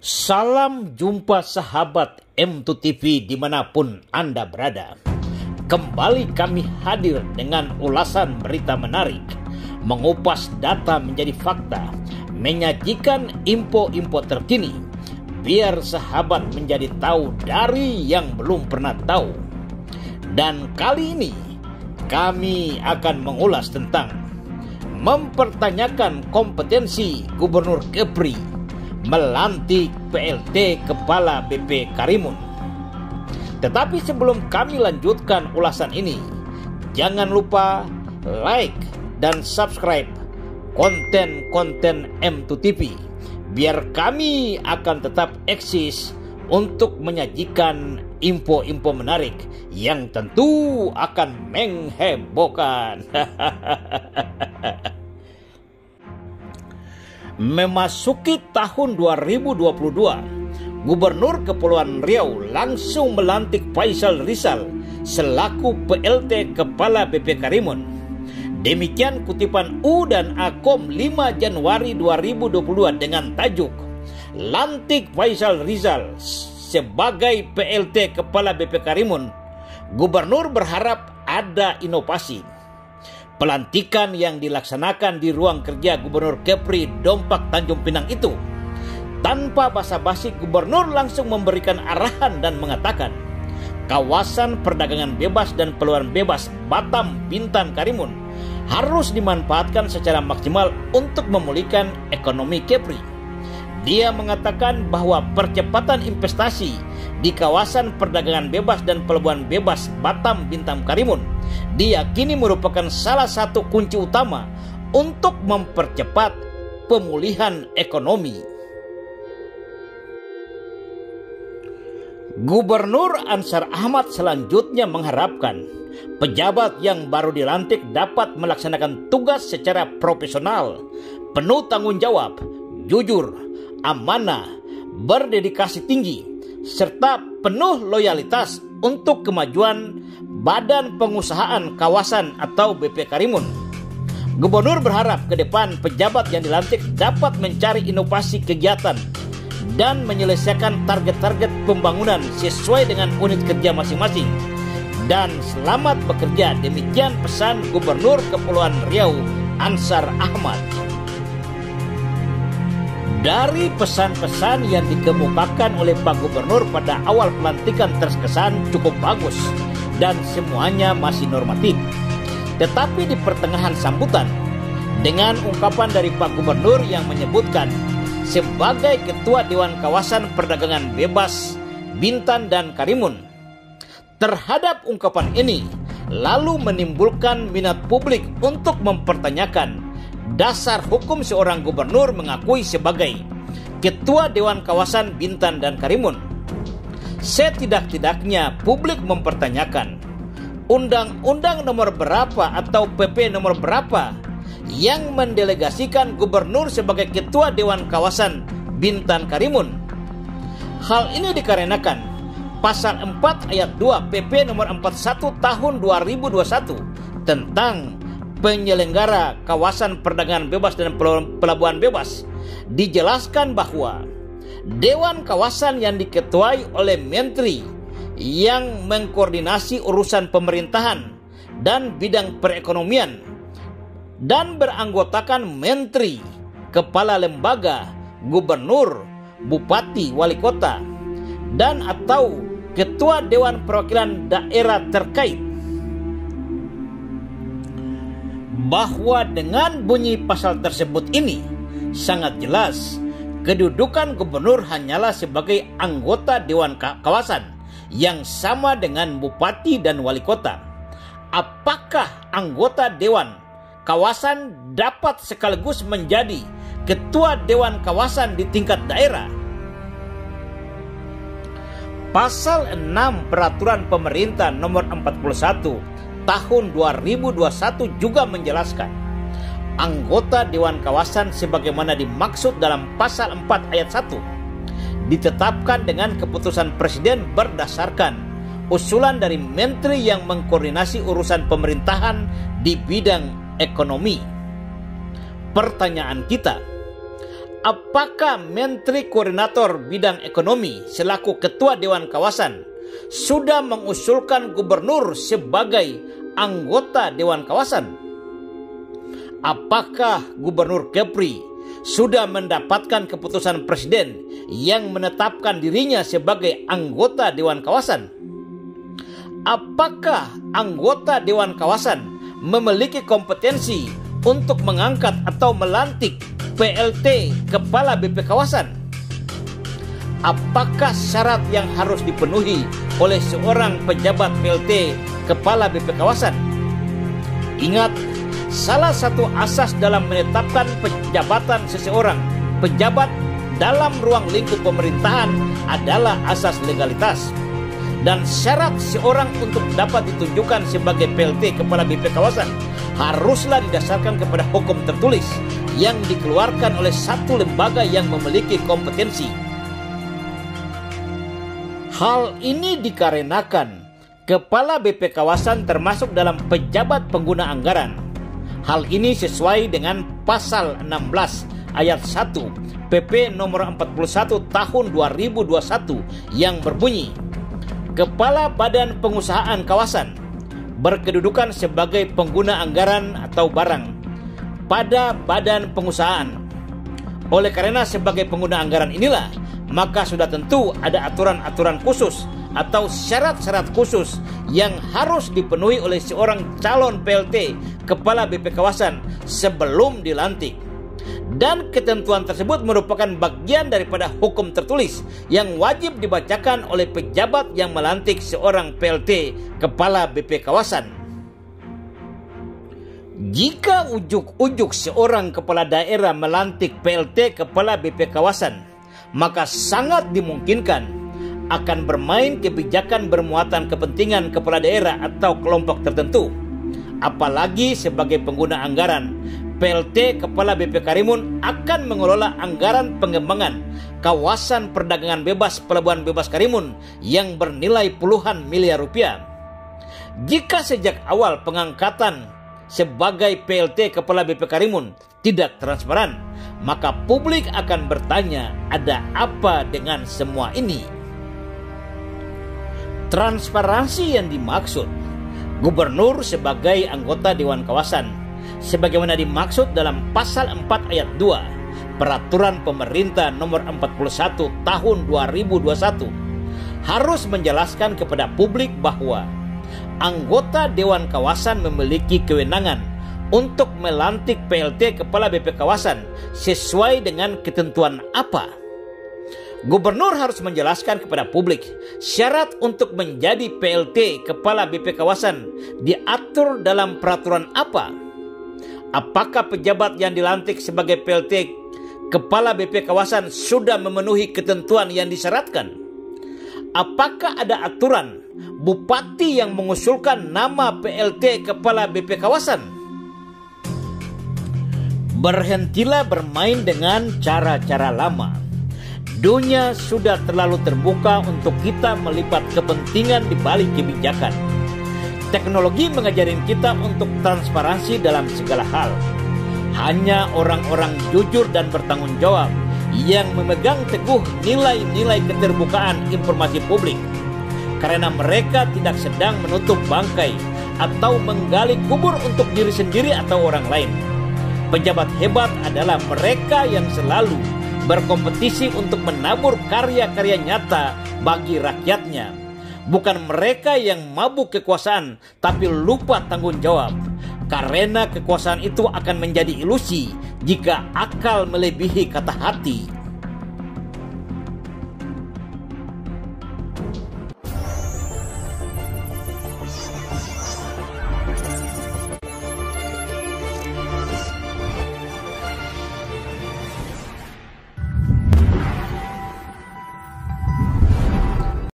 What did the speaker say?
Salam jumpa sahabat M2TV dimanapun Anda berada. Kembali kami hadir dengan ulasan berita menarik, mengupas data menjadi fakta, menyajikan info-info terkini, biar sahabat menjadi tahu dari yang belum pernah tahu. Dan kali ini kami akan mengulas tentang mempertanyakan kompetensi Gubernur Kepri melantik PLT Kepala BP Karimun. Tetapi sebelum kami lanjutkan ulasan ini, jangan lupa like dan subscribe konten-konten M2TV, biar kami akan tetap eksis untuk menyajikan info-info menarik yang tentu akan menghebohkan. Memasuki tahun 2022, Gubernur Kepulauan Riau langsung melantik Faisal Rizal selaku PLT Kepala BP Karimun. Demikian kutipan U dan Akom 5 Januari 2022 dengan tajuk "Lantik Faisal Rizal sebagai PLT Kepala BP Karimun. Gubernur berharap ada inovasi." Pelantikan yang dilaksanakan di ruang kerja Gubernur Kepri Dompak Tanjung Pinang itu, tanpa basa-basi Gubernur langsung memberikan arahan dan mengatakan kawasan perdagangan bebas dan peluang bebas Batam, Bintan, Karimun harus dimanfaatkan secara maksimal untuk memulihkan ekonomi Kepri. Dia mengatakan bahwa percepatan investasi di kawasan perdagangan bebas dan pelabuhan bebas Batam, Bintan, Karimun diyakini merupakan salah satu kunci utama untuk mempercepat pemulihan ekonomi. Gubernur Ansar Ahmad selanjutnya mengharapkan pejabat yang baru dilantik dapat melaksanakan tugas secara profesional, penuh tanggung jawab, jujur, amanah, berdedikasi tinggi, serta penuh loyalitas untuk kemajuan Badan Pengusahaan Kawasan atau BP Karimun. Gubernur berharap ke depan pejabat yang dilantik dapat mencari inovasi kegiatan dan menyelesaikan target-target pembangunan sesuai dengan unit kerja masing-masing. Dan selamat bekerja, demikian pesan Gubernur Kepulauan Riau Ansar Ahmad. Dari pesan-pesan yang dikemukakan oleh Pak Gubernur pada awal pelantikan terkesan cukup bagus dan semuanya masih normatif. Tetapi di pertengahan sambutan, dengan ungkapan dari Pak Gubernur yang menyebutkan sebagai Ketua Dewan Kawasan Perdagangan Bebas Bintan dan Karimun, terhadap ungkapan ini lalu menimbulkan minat publik untuk mempertanyakan dasar hukum seorang gubernur mengakui sebagai Ketua Dewan Kawasan Bintan dan Karimun. Setidak-tidaknya publik mempertanyakan undang-undang nomor berapa atau PP nomor berapa yang mendelegasikan gubernur sebagai Ketua Dewan Kawasan Bintan Karimun. Hal ini dikarenakan pasal 4 ayat 2 PP nomor 41 tahun 2021 tentang penyelenggara kawasan perdagangan bebas dan pelabuhan bebas dijelaskan bahwa Dewan Kawasan yang diketuai oleh Menteri yang mengkoordinasi urusan pemerintahan dan bidang perekonomian dan beranggotakan Menteri, Kepala Lembaga, Gubernur, Bupati, Wali Kota, dan atau Ketua Dewan Perwakilan Daerah terkait, bahwa dengan bunyi pasal tersebut ini sangat jelas kedudukan gubernur hanyalah sebagai anggota Dewan Kawasan yang sama dengan bupati dan wali kota. Apakah anggota Dewan Kawasan dapat sekaligus menjadi Ketua Dewan Kawasan di tingkat daerah? Pasal 6 Peraturan Pemerintah Nomor 41 Tahun 2021 juga menjelaskan anggota Dewan Kawasan sebagaimana dimaksud dalam pasal 4 ayat 1 ditetapkan dengan keputusan Presiden berdasarkan usulan dari Menteri yang mengkoordinasi urusan pemerintahan di bidang ekonomi. Pertanyaan kita, apakah Menteri Koordinator Bidang Ekonomi selaku Ketua Dewan Kawasan sudah mengusulkan gubernur sebagai anggota Dewan Kawasan? Apakah Gubernur Kepri sudah mendapatkan keputusan Presiden yang menetapkan dirinya sebagai anggota Dewan Kawasan? Apakah anggota Dewan Kawasan memiliki kompetensi untuk mengangkat atau melantik PLT Kepala BP Kawasan? Apakah syarat yang harus dipenuhi oleh seorang pejabat PLT Kepala BP Kawasan? Ingat, salah satu asas dalam menetapkan penjabatan seseorang pejabat dalam ruang lingkup pemerintahan adalah asas legalitas. Dan syarat seorang untuk dapat ditunjukkan sebagai PLT Kepala BP Kawasan haruslah didasarkan kepada hukum tertulis yang dikeluarkan oleh satu lembaga yang memiliki kompetensi. Hal ini dikarenakan Kepala BP Kawasan termasuk dalam pejabat pengguna anggaran. Hal ini sesuai dengan pasal 16 ayat 1 PP nomor 41 tahun 2021 yang berbunyi, Kepala Badan Pengusahaan Kawasan berkedudukan sebagai pengguna anggaran atau barang pada badan pengusahaan. Oleh karena sebagai pengguna anggaran inilah, maka sudah tentu ada aturan-aturan khusus atau syarat-syarat khusus yang harus dipenuhi oleh seorang calon PLT Kepala BP Kawasan sebelum dilantik. Dan ketentuan tersebut merupakan bagian daripada hukum tertulis yang wajib dibacakan oleh pejabat yang melantik seorang PLT Kepala BP Kawasan. Jika ujuk-ujuk seorang kepala daerah melantik PLT Kepala BP Kawasan, maka sangat dimungkinkan akan bermain kebijakan bermuatan kepentingan kepala daerah atau kelompok tertentu. Apalagi sebagai pengguna anggaran, PLT Kepala BP Karimun akan mengelola anggaran pengembangan kawasan perdagangan bebas Pelabuhan Bebas Karimun yang bernilai puluhan miliar rupiah. Jika sejak awal pengangkatan sebagai PLT Kepala BP Karimun tidak transparan, maka publik akan bertanya, ada apa dengan semua ini? Transparansi yang dimaksud gubernur sebagai anggota Dewan Kawasan sebagaimana dimaksud dalam pasal 4 ayat 2 Peraturan Pemerintah nomor 41 tahun 2021 harus menjelaskan kepada publik bahwa anggota Dewan Kawasan memiliki kewenangan untuk melantik PLT Kepala BP Kawasan sesuai dengan ketentuan apa. Gubernur harus menjelaskan kepada publik syarat untuk menjadi PLT Kepala BP Kawasan diatur dalam peraturan apa. Apakah pejabat yang dilantik sebagai PLT Kepala BP Kawasan sudah memenuhi ketentuan yang disyaratkan? Apakah ada aturan bupati yang mengusulkan nama PLT Kepala BP Kawasan? Berhentilah bermain dengan cara-cara lama. Dunia sudah terlalu terbuka untuk kita melibat kepentingan di balik kebijakan. Teknologi mengajarin kita untuk transparansi dalam segala hal. Hanya orang-orang jujur dan bertanggung jawab yang memegang teguh nilai-nilai keterbukaan informasi publik. Karena mereka tidak sedang menutup bangkai atau menggali kubur untuk diri sendiri atau orang lain. Pejabat hebat adalah mereka yang selalu berkompetisi untuk menabur karya-karya nyata bagi rakyatnya. Bukan mereka yang mabuk kekuasaan tapi lupa tanggung jawab. Karena kekuasaan itu akan menjadi ilusi jika akal melebihi kata hati.